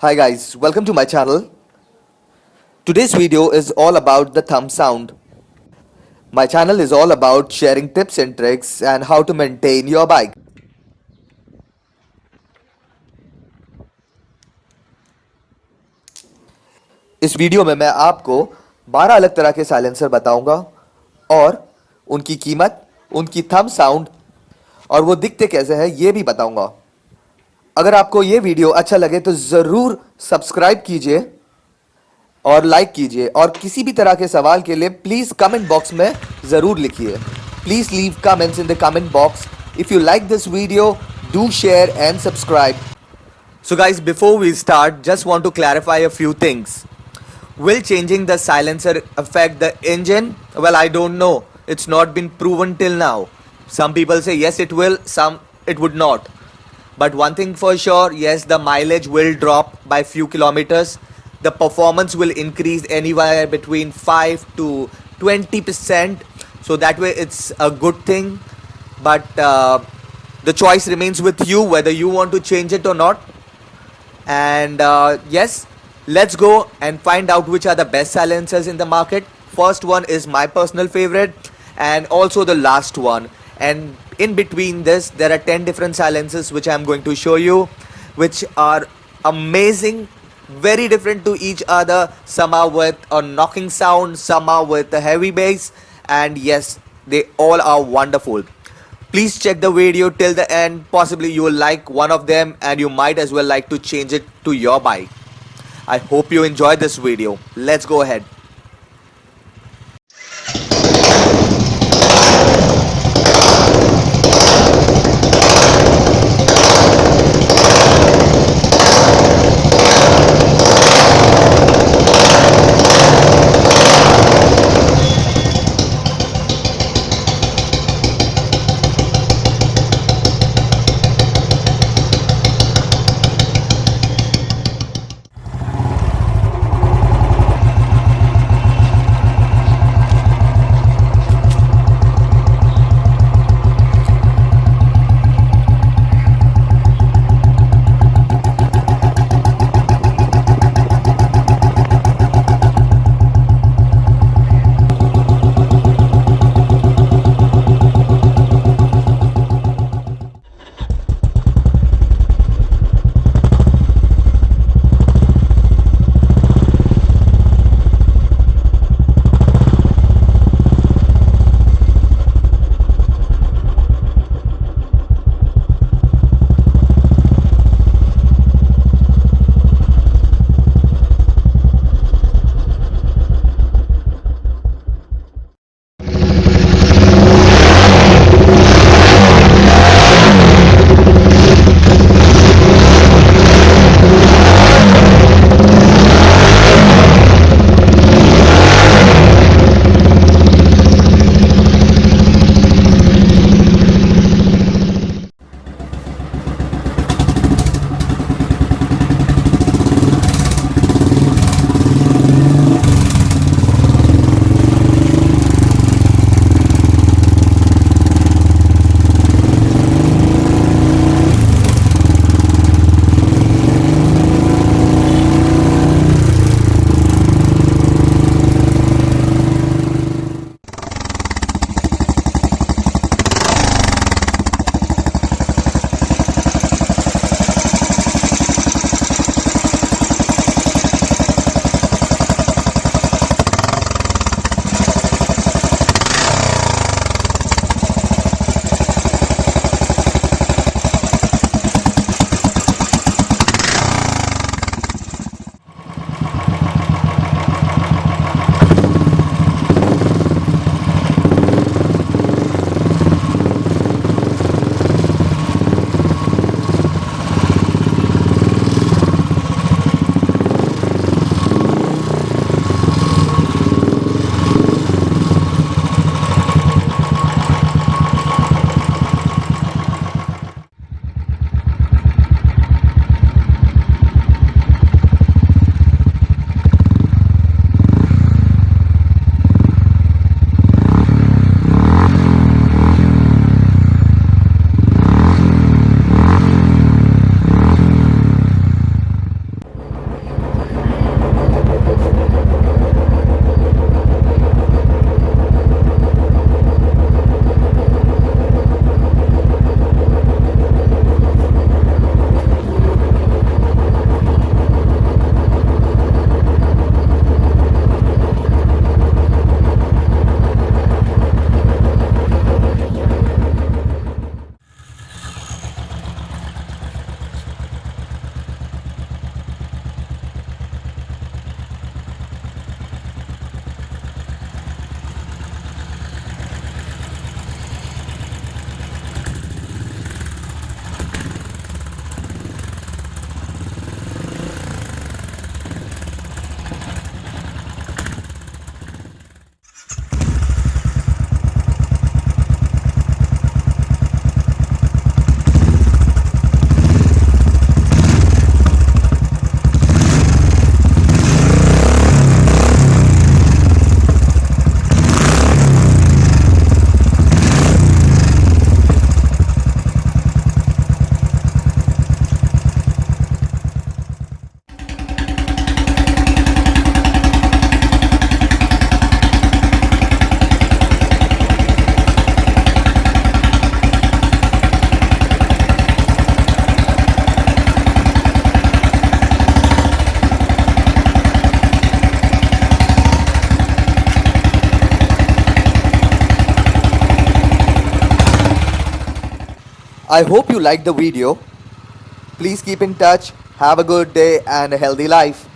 Hi guys, welcome to my channel. Today's video is all about the thumb sound. My channel is all about sharing tips and tricks and how to maintain your bike. इस video में मैं आपको 12 अलग तरह के silencer बताऊंगा और उनकी कीमत, उनकी थंब साउंड और वो दिखते कैसे हैं ये भी बताऊंगा। अगर आपको ये वीडियो अच्छा लगे तो ज़रूर सब्सक्राइब कीजिए और लाइक कीजिए और किसी भी तरह के सवाल के लिए प्लीज़ कमेंट बॉक्स में ज़रूर लिखिए। Please leave comments in the comment box. If you like this video, do share and subscribe. So guys, before we start, just want to clarify a few things. Will changing the silencer affect the engine? Well, I don't know. It's not been proven till now. Some people say yes it will, some it would not. But one thing for sure, yes, the mileage will drop by few kilometers. The performance will increase anywhere between 5 to 20%. So that way it's a good thing. But the choice remains with you whether you want to change it or not. And yes, let's go and find out which are the best silencers in the market. First one is my personal favorite and also the last one, and in between this there are 10 different silencers which I'm going to show you, which are amazing, very different to each other. Some are with a knocking sound, some are with a heavy bass, and yes, they all are wonderful. Please check the video till the end. Possibly you will like one of them and you might as well like to change it to your bike. I hope you enjoy this video. Let's go ahead. I hope you liked the video. Please keep in touch. Have a good day and a healthy life.